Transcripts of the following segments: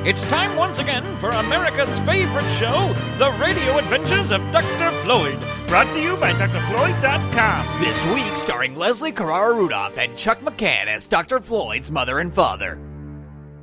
It's time once again for America's favorite show, The Radio Adventures of Dr. Floyd, brought to you by drfloyd.com. This week, starring Leslie Carrara-Rudolph and Chuck McCann as Dr. Floyd's mother and father.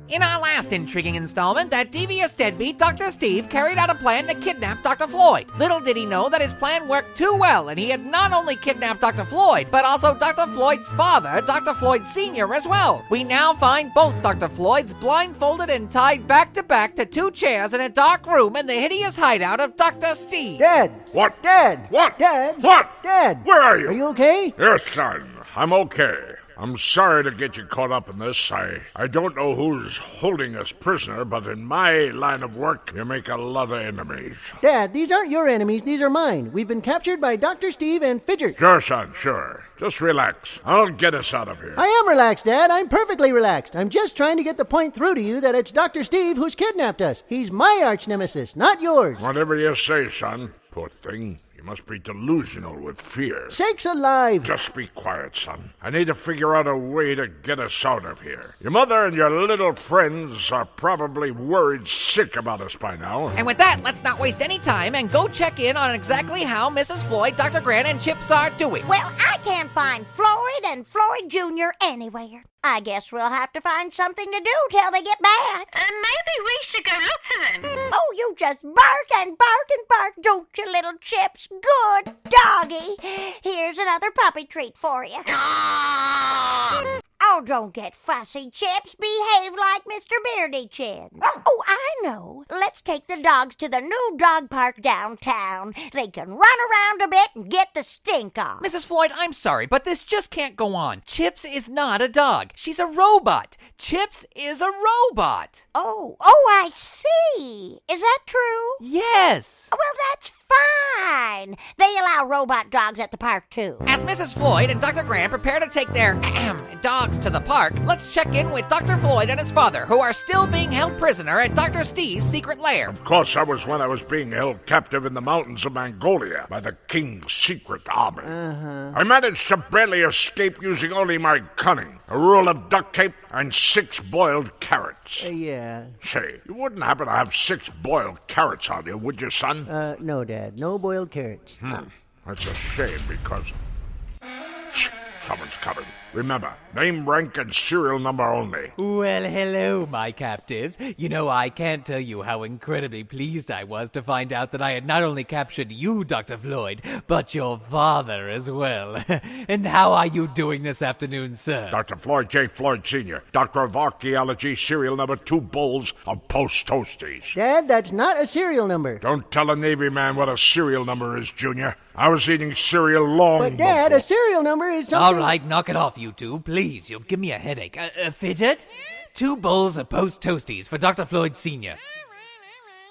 In our last intriguing installment, that devious deadbeat Dr. Steve carried out a plan to kidnap Dr. Floyd. Little did he know that his plan worked too well, and he had not only kidnapped Dr. Floyd, but also Dr. Floyd's father, Dr. Floyd Sr. as well. We now find both Dr. Floyds blindfolded and tied back-to-back to two chairs in a dark room in the hideous hideout of Dr. Steve. Dad! What? Dad! What? Dad! What? Dad! Where are you? Are you okay? Yes, son. I'm okay. I'm sorry to get you caught up in this. I don't know who's holding us prisoner, but in my line of work, you make a lot of enemies. Dad, these aren't your enemies, these are mine. We've been captured by Dr. Steve and Fidgert. Sure, son, sure. Just relax. I'll get us out of here. I am relaxed, Dad. I'm perfectly relaxed. I'm just trying to get the point through to you that it's Dr. Steve who's kidnapped us. He's my arch nemesis, not yours. Whatever you say, son. Poor thing. You must be delusional with fear. Sakes alive! Just be quiet, son. I need to figure out a way to get us out of here. Your mother and your little friends are probably worried sick about us by now. And with that, let's not waste any time and go check in on exactly how Mrs. Floyd, Dr. Grant, and Chips are doing. Well, I can't find Floyd and Floyd Jr. anywhere. I guess we'll have to find something to do till they get back. Maybe we should go look for them. Oh, you just bark and bark and bark, don't you, little Chips? Good doggy. Here's another puppy treat for you. Oh, don't get fussy, Chips. Behave like Mr. Beardy Chin. Oh, I know. Let's take the dogs to the new dog park downtown. They can run around a bit and get the stink off. Mrs. Floyd, I'm sorry, but this just can't go on. Chips is not a dog. She's a robot. Chips is a robot. Oh, I see. Is that true? Yes. Well, that's fine. They allow robot dogs at the park, too. As Mrs. Floyd and Dr. Grant prepare to take their dogs to the park, let's check in with Dr. Floyd and his father, who are still being held prisoner at Dr. Steve's secret lair. Of course, that was when I was being held captive in the mountains of Mongolia by the king's secret army. I managed to barely escape using only my cunning, a roll of duct tape, and 6 boiled carrots. Yeah. Say, you wouldn't happen to have 6 boiled carrots on you, would you, son? No, Dad. No boiled carrots. That's a shame because... Shh! Someone's coming. Remember, name, rank, and serial number only. Well, hello, my captives. You know, I can't tell you how incredibly pleased I was to find out that I had not only captured you, Dr. Floyd, but your father as well. And how are you doing this afternoon, sir? Dr. Floyd J. Floyd Sr., Doctor of Archaeology, serial number 2 bowls of Post Toasties. Dad, that's not a serial number. Don't tell a Navy man what a serial number is, Junior. I was eating cereal long But, Dad, before. a serial number is something... All right, knock it off, you two. Please, you'll give me a headache. Fidget? 2 bowls of Post Toasties for Dr. Floyd Sr.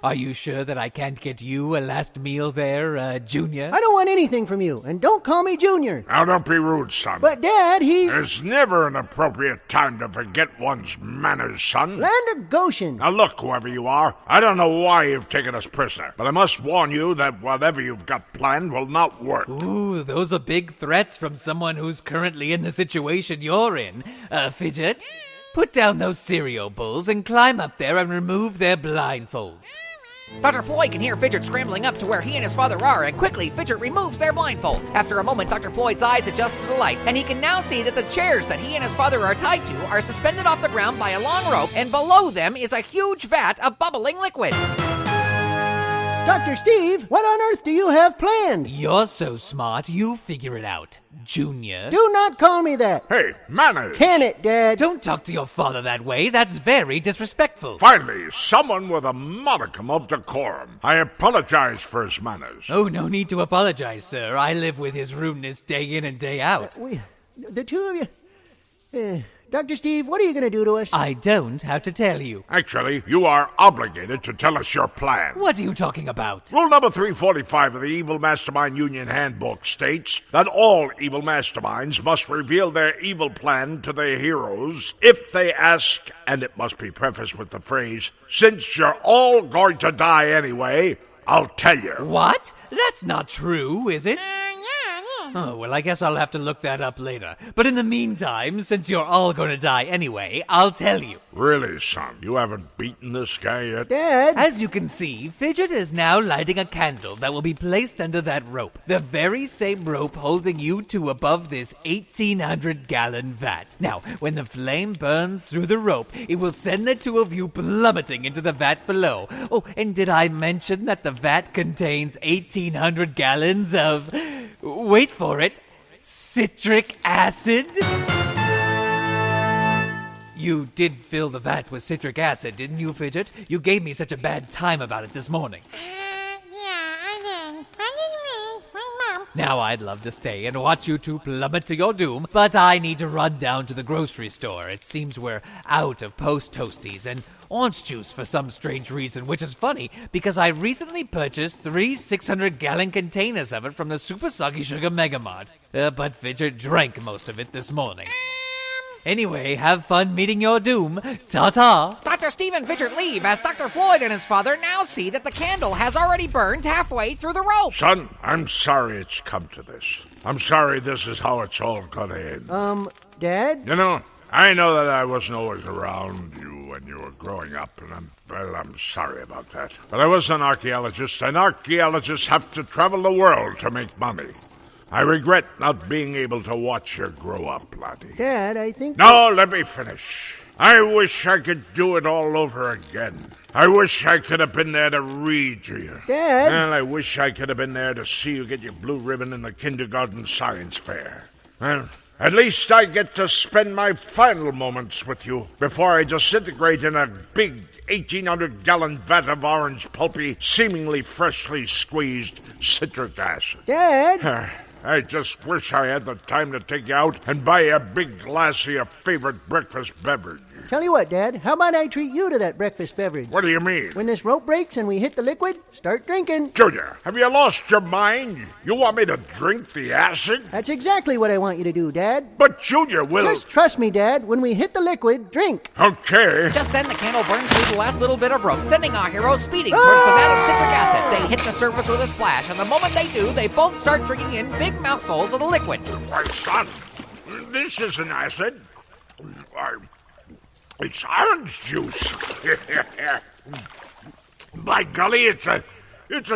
Are you sure that I can't get you a last meal there, Junior? I don't want anything from you, and don't call me Junior. Now, don't be rude, son. But, Dad, he's... There's never an appropriate time to forget one's manners, son. Land of Goshen. Now look, whoever you are, I don't know why you've taken us prisoner, but I must warn you that whatever you've got planned will not work. Ooh, those are big threats from someone who's currently in the situation you're in. Fidget, put down those cereal bowls and climb up there and remove their blindfolds. Dr. Floyd can hear Fidgert scrambling up to where he and his father are, and quickly Fidgert removes their blindfolds. After a moment, Dr. Floyd's eyes adjust to the light, and he can now see that the chairs that he and his father are tied to are suspended off the ground by a long rope, and below them is a huge vat of bubbling liquid. Dr. Steve, what on earth do you have planned? You're so smart, you figure it out, Junior. Do not call me that. Hey, manners! Can it, Dad? Don't talk to your father that way. That's very disrespectful. Finally, someone with a modicum of decorum. I apologize for his manners. Oh, no need to apologize, sir. I live with his rudeness day in and day out. The two of you... Dr. Steve, what are you going to do to us? I don't have to tell you. Actually, you are obligated to tell us your plan. What are you talking about? Rule number 345 of the Evil Mastermind Union Handbook states that all evil masterminds must reveal their evil plan to their heroes if they ask, and it must be prefaced with the phrase, "Since you're all going to die anyway, I'll tell you." What? That's not true, is it? Oh, well, I guess I'll have to look that up later. But in the meantime, since you're all gonna die anyway, I'll tell you. Really, son? You haven't beaten this guy yet? Dad! As you can see, Fidgert is now lighting a candle that will be placed under that rope. The very same rope holding you two above this 1,800-gallon vat. Now, when the flame burns through the rope, it will send the two of you plummeting into the vat below. Oh, and did I mention that the vat contains 1,800 gallons of... wait for it, citric acid? You did fill the vat with citric acid, didn't you, Fidgert? You gave me such a bad time about it this morning. Yeah, I did. Now I'd love to stay and watch you two plummet to your doom, but I need to run down to the grocery store. It seems we're out of Post Toasties and orange juice for some strange reason, which is funny because I recently purchased 3 600-gallon containers of it from the Super Soggy Sugar Mega Mart. But Fidgert drank most of it this morning. Anyway, have fun meeting your doom. Ta-ta! Dr. Steve and Fidgert leave as Dr. Floyd and his father now see that the candle has already burned halfway through the rope. Son, I'm sorry it's come to this. I'm sorry this is how it's all gonna end. Dad? You know, I know that I wasn't always around you when you were growing up, and I'm sorry about that. But I was an archaeologist, and archaeologists have to travel the world to make money. I regret not being able to watch you grow up, laddie. Dad, I think... No, let me finish. I wish I could do it all over again. I wish I could have been there to read to you. Dad? And I wish I could have been there to see you get your blue ribbon in the kindergarten science fair. Well, at least I get to spend my final moments with you before I disintegrate in a big 1,800-gallon vat of orange pulpy, seemingly freshly squeezed citric acid. Dad? I just wish I had the time to take you out and buy you a big glass of your favorite breakfast beverage. Tell you what, Dad, how about I treat you to that breakfast beverage? What do you mean? When this rope breaks and we hit the liquid, start drinking. Junior, have you lost your mind? You want me to drink the acid? That's exactly what I want you to do, Dad. But Junior will... Just trust me, Dad. When we hit the liquid, drink. Okay. Just then, the candle burned through the last little bit of rope, sending our heroes speeding towards the vat of citric acid. They hit the surface with a splash, and the moment they do, they both start drinking in big mouthfuls of the liquid. Why, son, this isn't acid. It's orange juice. By golly, it's a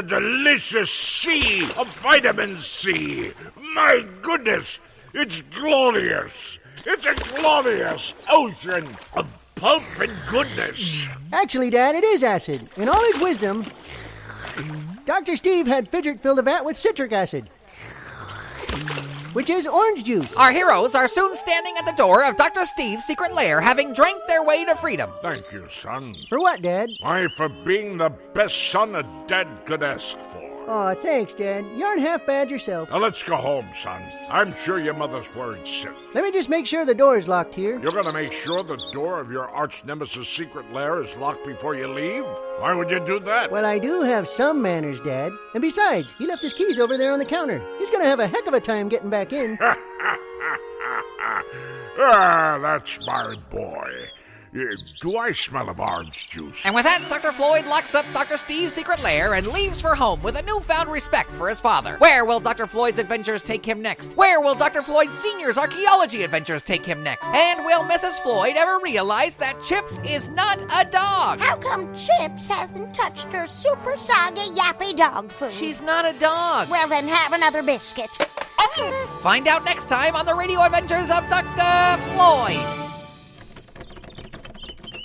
delicious sea of vitamin C. My goodness, it's glorious. It's a glorious ocean of pulp and goodness. Actually, Dad, it is acid. In all his wisdom, Dr. Steve had Fidgert fill the vat with citric acid, which is orange juice. Our heroes are soon standing at the door of Dr. Steve's secret lair, having drank their way to freedom. Thank you, son. For what, Dad? Why, for being the best son a dad could ask for. Aw, thanks, Dad. You aren't half bad yourself. Now let's go home, son. I'm sure your mother's worried sick. Let me just make sure the door is locked here. You're gonna make sure the door of your arch nemesis' secret lair is locked before you leave? Why would you do that? Well, I do have some manners, Dad. And besides, he left his keys over there on the counter. He's gonna have a heck of a time getting back in. That's my boy. Do I smell of orange juice? And with that, Dr. Floyd locks up Dr. Steve's secret lair and leaves for home with a newfound respect for his father. Where will Dr. Floyd's adventures take him next? Where will Dr. Floyd Sr.'s archaeology adventures take him next? And will Mrs. Floyd ever realize that Chips is not a dog? How come Chips hasn't touched her super soggy yappy dog food? She's not a dog. Well, then have another biscuit. Find out next time on the radio adventures of Dr. Floyd.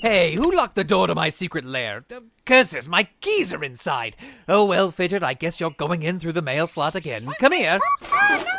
Hey, who locked the door to my secret lair? Curses, my keys are inside. Oh well, Fidgert, I guess you're going in through the mail slot again. Come here. Oh, no,